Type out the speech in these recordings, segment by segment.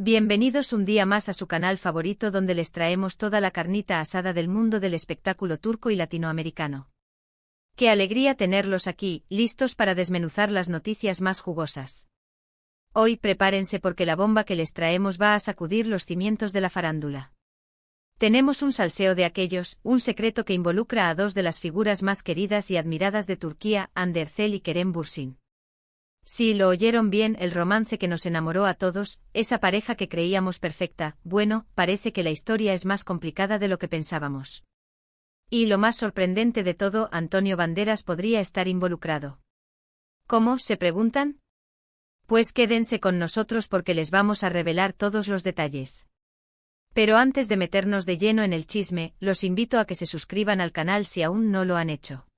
Bienvenidos un día más a su canal favorito donde les traemos toda la carnita asada del mundo del espectáculo turco y latinoamericano. Qué alegría tenerlos aquí, listos para desmenuzar las noticias más jugosas. Hoy prepárense porque la bomba que les traemos va a sacudir los cimientos de la farándula. Tenemos un salseo de aquellos, un secreto que involucra a dos de las figuras más queridas y admiradas de Turquía, Hande Erçel y Kerem Bürsin. Sí, lo oyeron bien, el romance que nos enamoró a todos, esa pareja que creíamos perfecta. Bueno, parece que la historia es más complicada de lo que pensábamos. Y lo más sorprendente de todo, Antonio Banderas podría estar involucrado. ¿Cómo?, se preguntan. Pues quédense con nosotros porque les vamos a revelar todos los detalles. Pero antes de meternos de lleno en el chisme, los invito a que se suscriban al canal si aún no lo han hecho.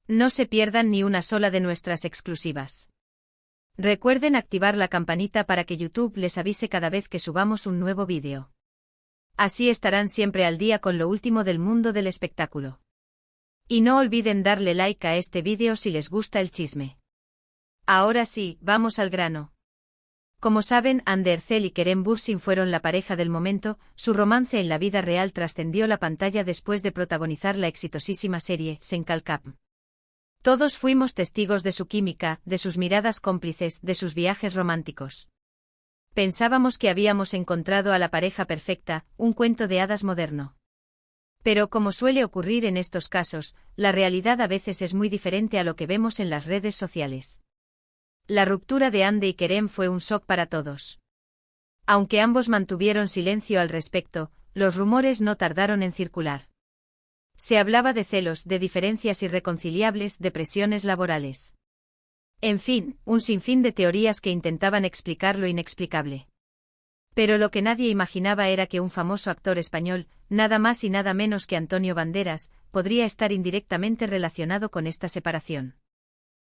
No se pierdan ni una sola de nuestras exclusivas. Recuerden activar la campanita para que YouTube les avise cada vez que subamos un nuevo vídeo. Así estarán siempre al día con lo último del mundo del espectáculo. Y no olviden darle like a este vídeo si les gusta el chisme. Ahora sí, vamos al grano. Como saben, Hande Erçel y Kerem Bürsin fueron la pareja del momento. Su romance en la vida real trascendió la pantalla después de protagonizar la exitosísima serie Sen Kalkap. Todos fuimos testigos de su química, de sus miradas cómplices, de sus viajes románticos. Pensábamos que habíamos encontrado a la pareja perfecta, un cuento de hadas moderno. Pero como suele ocurrir en estos casos, la realidad a veces es muy diferente a lo que vemos en las redes sociales. La ruptura de Hande y Kerem fue un shock para todos. Aunque ambos mantuvieron silencio al respecto, los rumores no tardaron en circular. Se hablaba de celos, de diferencias irreconciliables, de presiones laborales. En fin, un sinfín de teorías que intentaban explicar lo inexplicable. Pero lo que nadie imaginaba era que un famoso actor español, nada más y nada menos que Antonio Banderas, podría estar indirectamente relacionado con esta separación.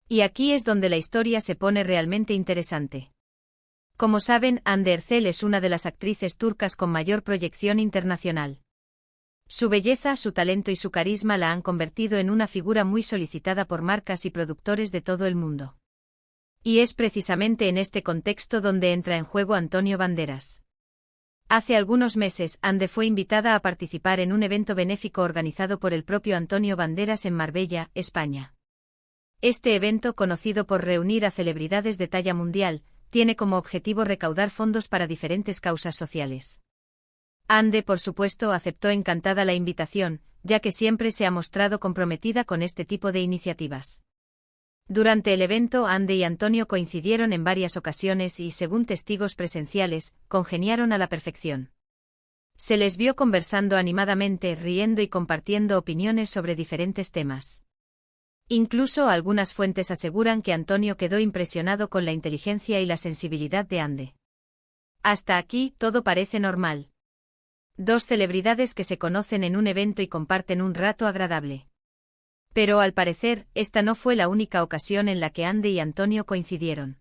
Y aquí es donde la historia se pone realmente interesante. Como saben, Hande Erçel es una de las actrices turcas con mayor proyección internacional. Su belleza, su talento y su carisma la han convertido en una figura muy solicitada por marcas y productores de todo el mundo. Y es precisamente en este contexto donde entra en juego Antonio Banderas. Hace algunos meses, Hande fue invitada a participar en un evento benéfico organizado por el propio Antonio Banderas en Marbella, España. Este evento, conocido por reunir a celebridades de talla mundial, tiene como objetivo recaudar fondos para diferentes causas sociales. Hande, por supuesto, aceptó encantada la invitación, ya que siempre se ha mostrado comprometida con este tipo de iniciativas. Durante el evento, Hande y Antonio coincidieron en varias ocasiones y, según testigos presenciales, congeniaron a la perfección. Se les vio conversando animadamente, riendo y compartiendo opiniones sobre diferentes temas. Incluso algunas fuentes aseguran que Antonio quedó impresionado con la inteligencia y la sensibilidad de Hande. Hasta aquí, todo parece normal. Dos celebridades que se conocen en un evento y comparten un rato agradable. Pero al parecer, esta no fue la única ocasión en la que Hande y Antonio coincidieron.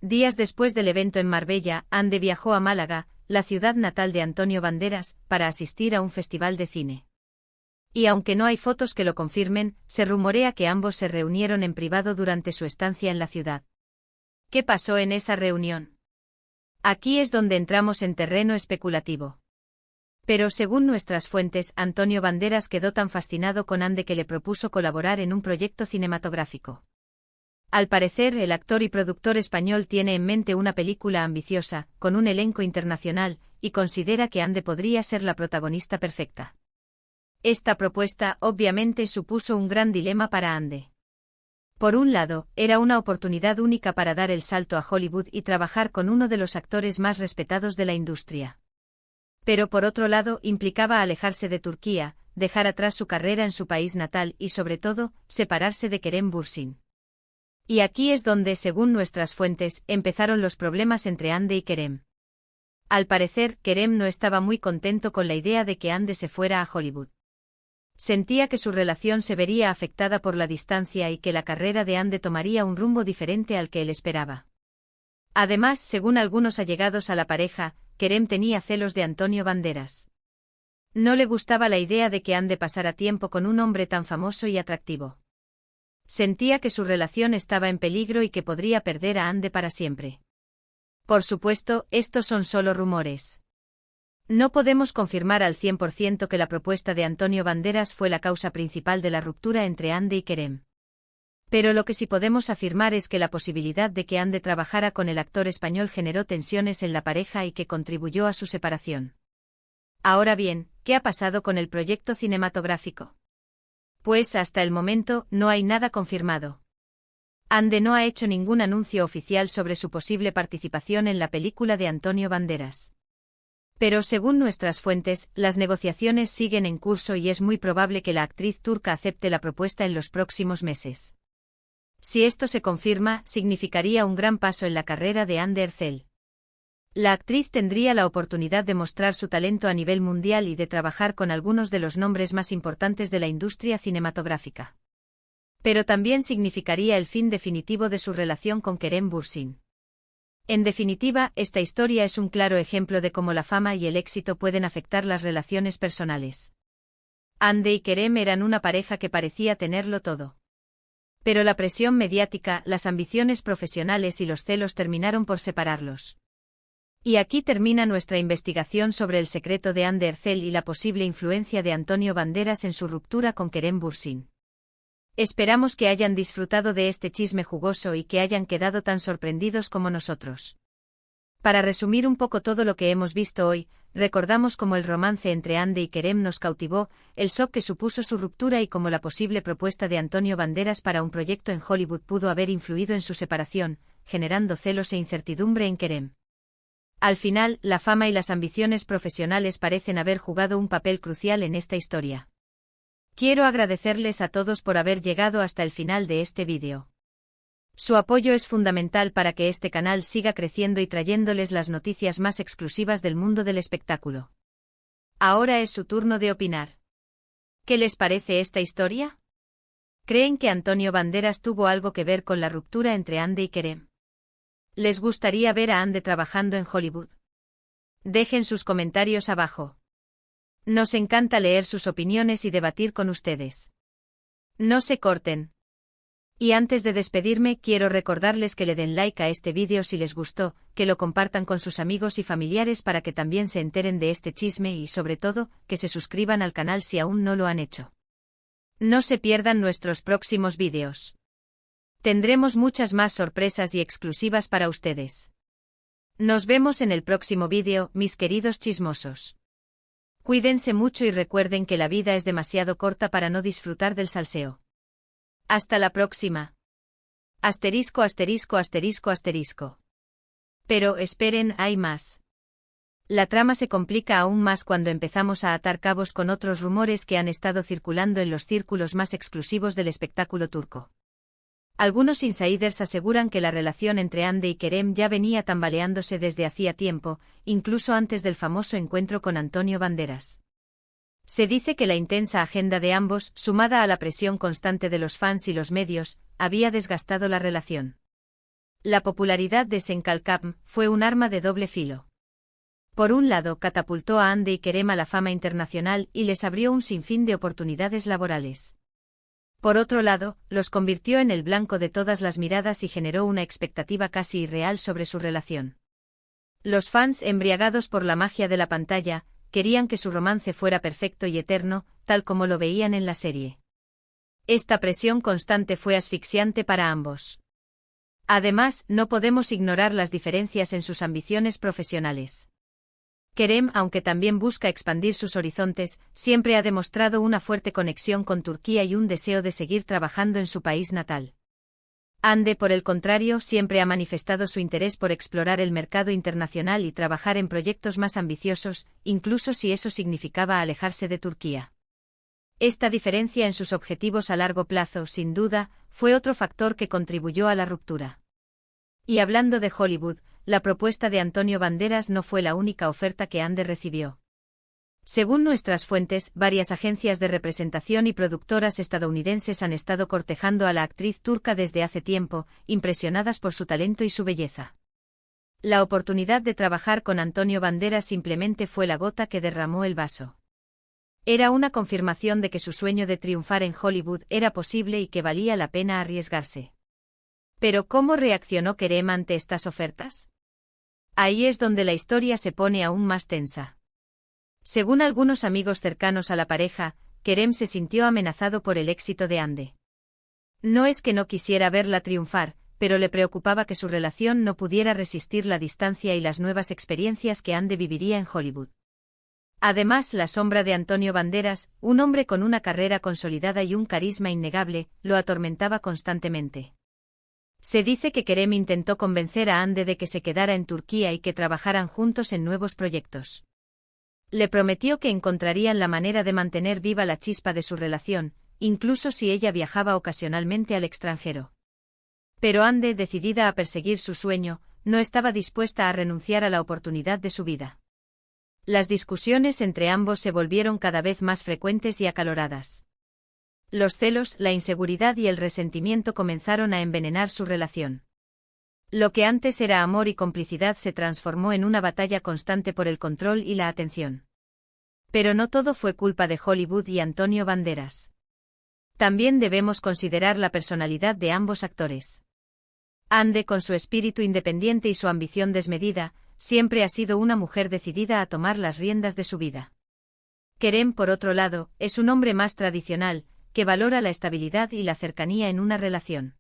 Días después del evento en Marbella, Hande viajó a Málaga, la ciudad natal de Antonio Banderas, para asistir a un festival de cine. Y aunque no hay fotos que lo confirmen, se rumorea que ambos se reunieron en privado durante su estancia en la ciudad. ¿Qué pasó en esa reunión? Aquí es donde entramos en terreno especulativo. Pero según nuestras fuentes, Antonio Banderas quedó tan fascinado con Hande que le propuso colaborar en un proyecto cinematográfico. Al parecer, el actor y productor español tiene en mente una película ambiciosa, con un elenco internacional, y considera que Hande podría ser la protagonista perfecta. Esta propuesta, obviamente, supuso un gran dilema para Hande. Por un lado, era una oportunidad única para dar el salto a Hollywood y trabajar con uno de los actores más respetados de la industria. Pero por otro lado, implicaba alejarse de Turquía, dejar atrás su carrera en su país natal y, sobre todo, separarse de Kerem Bürsin. Y aquí es donde, según nuestras fuentes, empezaron los problemas entre Hande y Kerem. Al parecer, Kerem no estaba muy contento con la idea de que Hande se fuera a Hollywood. Sentía que su relación se vería afectada por la distancia y que la carrera de Hande tomaría un rumbo diferente al que él esperaba. Además, según algunos allegados a la pareja, Kerem tenía celos de Antonio Banderas. No le gustaba la idea de que Hande pasara tiempo con un hombre tan famoso y atractivo. Sentía que su relación estaba en peligro y que podría perder a Hande para siempre. Por supuesto, estos son solo rumores. No podemos confirmar al 100% que la propuesta de Antonio Banderas fue la causa principal de la ruptura entre Ande y Kerem. Pero lo que sí podemos afirmar es que la posibilidad de que Ande trabajara con el actor español generó tensiones en la pareja y que contribuyó a su separación. Ahora bien, ¿qué ha pasado con el proyecto cinematográfico? Pues hasta el momento, no hay nada confirmado. Ande no ha hecho ningún anuncio oficial sobre su posible participación en la película de Antonio Banderas. Pero según nuestras fuentes, las negociaciones siguen en curso y es muy probable que la actriz turca acepte la propuesta en los próximos meses. Si esto se confirma, significaría un gran paso en la carrera de Hande Erçel. La actriz tendría la oportunidad de mostrar su talento a nivel mundial y de trabajar con algunos de los nombres más importantes de la industria cinematográfica. Pero también significaría el fin definitivo de su relación con Kerem Bürsin. En definitiva, esta historia es un claro ejemplo de cómo la fama y el éxito pueden afectar las relaciones personales. Hande y Kerem eran una pareja que parecía tenerlo todo. Pero la presión mediática, las ambiciones profesionales y los celos terminaron por separarlos. Y aquí termina nuestra investigación sobre el secreto de Hande Erçel y la posible influencia de Antonio Banderas en su ruptura con Kerem Bürsin. Esperamos que hayan disfrutado de este chisme jugoso y que hayan quedado tan sorprendidos como nosotros. Para resumir un poco todo lo que hemos visto hoy, recordamos cómo el romance entre Hande y Kerem nos cautivó, el shock que supuso su ruptura y cómo la posible propuesta de Antonio Banderas para un proyecto en Hollywood pudo haber influido en su separación, generando celos e incertidumbre en Kerem. Al final, la fama y las ambiciones profesionales parecen haber jugado un papel crucial en esta historia. Quiero agradecerles a todos por haber llegado hasta el final de este vídeo. Su apoyo es fundamental para que este canal siga creciendo y trayéndoles las noticias más exclusivas del mundo del espectáculo. Ahora es su turno de opinar. ¿Qué les parece esta historia? ¿Creen que Antonio Banderas tuvo algo que ver con la ruptura entre Hande y Kerem? ¿Les gustaría ver a Hande trabajando en Hollywood? Dejen sus comentarios abajo. Nos encanta leer sus opiniones y debatir con ustedes. No se corten. Y antes de despedirme, quiero recordarles que le den like a este vídeo si les gustó, que lo compartan con sus amigos y familiares para que también se enteren de este chisme y, sobre todo, que se suscriban al canal si aún no lo han hecho. No se pierdan nuestros próximos vídeos. Tendremos muchas más sorpresas y exclusivas para ustedes. Nos vemos en el próximo vídeo, mis queridos chismosos. Cuídense mucho y recuerden que la vida es demasiado corta para no disfrutar del salseo. Hasta la próxima. Asterisco asterisco asterisco asterisco. Pero esperen, hay más. La trama se complica aún más cuando empezamos a atar cabos con otros rumores que han estado circulando en los círculos más exclusivos del espectáculo turco. Algunos insiders aseguran que la relación entre Hande y Kerem ya venía tambaleándose desde hacía tiempo, incluso antes del famoso encuentro con Antonio Banderas. Se dice que la intensa agenda de ambos, sumada a la presión constante de los fans y los medios, había desgastado la relación. La popularidad de Senkalkam fue un arma de doble filo. Por un lado, catapultó a Hande y Kerem a la fama internacional y les abrió un sinfín de oportunidades laborales. Por otro lado, los convirtió en el blanco de todas las miradas y generó una expectativa casi irreal sobre su relación. Los fans, embriagados por la magia de la pantalla, querían que su romance fuera perfecto y eterno, tal como lo veían en la serie. Esta presión constante fue asfixiante para ambos. Además, no podemos ignorar las diferencias en sus ambiciones profesionales. Kerem, aunque también busca expandir sus horizontes, siempre ha demostrado una fuerte conexión con Turquía y un deseo de seguir trabajando en su país natal. Hande, por el contrario, siempre ha manifestado su interés por explorar el mercado internacional y trabajar en proyectos más ambiciosos, incluso si eso significaba alejarse de Turquía. Esta diferencia en sus objetivos a largo plazo, sin duda, fue otro factor que contribuyó a la ruptura. Y hablando de Hollywood, la propuesta de Antonio Banderas no fue la única oferta que Hande recibió. Según nuestras fuentes, varias agencias de representación y productoras estadounidenses han estado cortejando a la actriz turca desde hace tiempo, impresionadas por su talento y su belleza. La oportunidad de trabajar con Antonio Banderas simplemente fue la gota que derramó el vaso. Era una confirmación de que su sueño de triunfar en Hollywood era posible y que valía la pena arriesgarse. Pero ¿cómo reaccionó Kerem ante estas ofertas? Ahí es donde la historia se pone aún más tensa. Según algunos amigos cercanos a la pareja, Kerem se sintió amenazado por el éxito de Ande. No es que no quisiera verla triunfar, pero le preocupaba que su relación no pudiera resistir la distancia y las nuevas experiencias que Ande viviría en Hollywood. Además, la sombra de Antonio Banderas, un hombre con una carrera consolidada y un carisma innegable, lo atormentaba constantemente. Se dice que Kerem intentó convencer a Ande de que se quedara en Turquía y que trabajaran juntos en nuevos proyectos. Le prometió que encontrarían la manera de mantener viva la chispa de su relación, incluso si ella viajaba ocasionalmente al extranjero. Pero Ande, decidida a perseguir su sueño, no estaba dispuesta a renunciar a la oportunidad de su vida. Las discusiones entre ambos se volvieron cada vez más frecuentes y acaloradas. Los celos, la inseguridad y el resentimiento comenzaron a envenenar su relación. Lo que antes era amor y complicidad se transformó en una batalla constante por el control y la atención. Pero no todo fue culpa de Hollywood y Antonio Banderas. También debemos considerar la personalidad de ambos actores. Ande, con su espíritu independiente y su ambición desmedida, siempre ha sido una mujer decidida a tomar las riendas de su vida. Kerem, por otro lado, es un hombre más tradicional, que valora la estabilidad y la cercanía en una relación.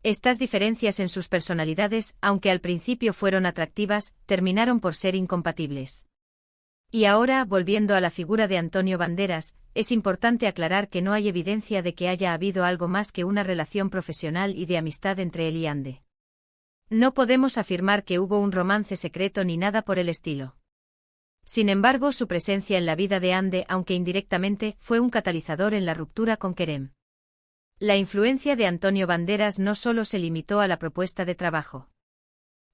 Estas diferencias en sus personalidades, aunque al principio fueron atractivas, terminaron por ser incompatibles. Y ahora, volviendo a la figura de Antonio Banderas, es importante aclarar que no hay evidencia de que haya habido algo más que una relación profesional y de amistad entre él y Ande. No podemos afirmar que hubo un romance secreto ni nada por el estilo. Sin embargo, su presencia en la vida de Ande, aunque indirectamente, fue un catalizador en la ruptura con Kerem. La influencia de Antonio Banderas no solo se limitó a la propuesta de trabajo.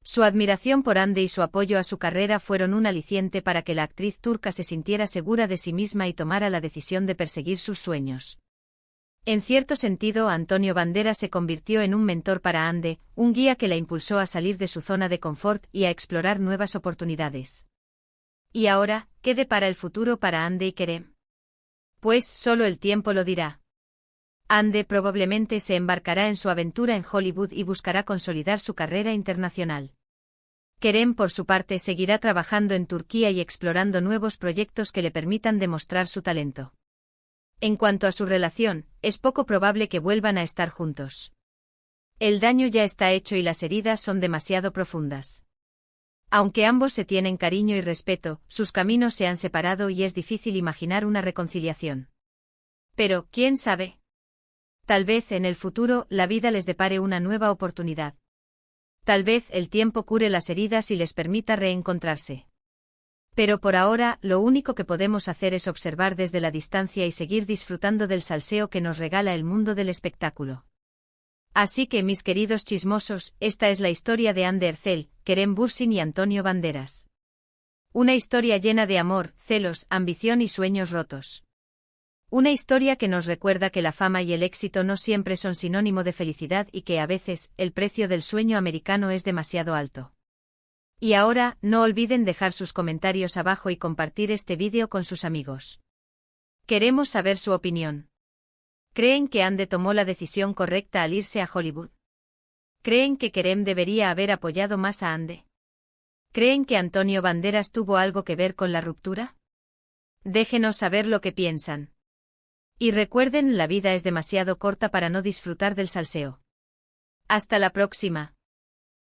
Su admiración por Ande y su apoyo a su carrera fueron un aliciente para que la actriz turca se sintiera segura de sí misma y tomara la decisión de perseguir sus sueños. En cierto sentido, Antonio Banderas se convirtió en un mentor para Ande, un guía que la impulsó a salir de su zona de confort y a explorar nuevas oportunidades. ¿Y ahora, qué depara el futuro para Ande y Kerem? Pues solo el tiempo lo dirá. Ande probablemente se embarcará en su aventura en Hollywood y buscará consolidar su carrera internacional. Kerem, por su parte, seguirá trabajando en Turquía y explorando nuevos proyectos que le permitan demostrar su talento. En cuanto a su relación, es poco probable que vuelvan a estar juntos. El daño ya está hecho y las heridas son demasiado profundas. Aunque ambos se tienen cariño y respeto, sus caminos se han separado y es difícil imaginar una reconciliación. Pero, ¿quién sabe? Tal vez en el futuro la vida les depare una nueva oportunidad. Tal vez el tiempo cure las heridas y les permita reencontrarse. Pero por ahora, lo único que podemos hacer es observar desde la distancia y seguir disfrutando del salseo que nos regala el mundo del espectáculo. Así que, mis queridos chismosos, esta es la historia de Hande Erçel, Kerem Bürsin y Antonio Banderas. Una historia llena de amor, celos, ambición y sueños rotos. Una historia que nos recuerda que la fama y el éxito no siempre son sinónimo de felicidad y que a veces, el precio del sueño americano es demasiado alto. Y ahora, no olviden dejar sus comentarios abajo y compartir este vídeo con sus amigos. Queremos saber su opinión. ¿Creen que Hande tomó la decisión correcta al irse a Hollywood? ¿Creen que Kerem debería haber apoyado más a Hande? ¿Creen que Antonio Banderas tuvo algo que ver con la ruptura? Déjenos saber lo que piensan. Y recuerden, la vida es demasiado corta para no disfrutar del salseo. Hasta la próxima.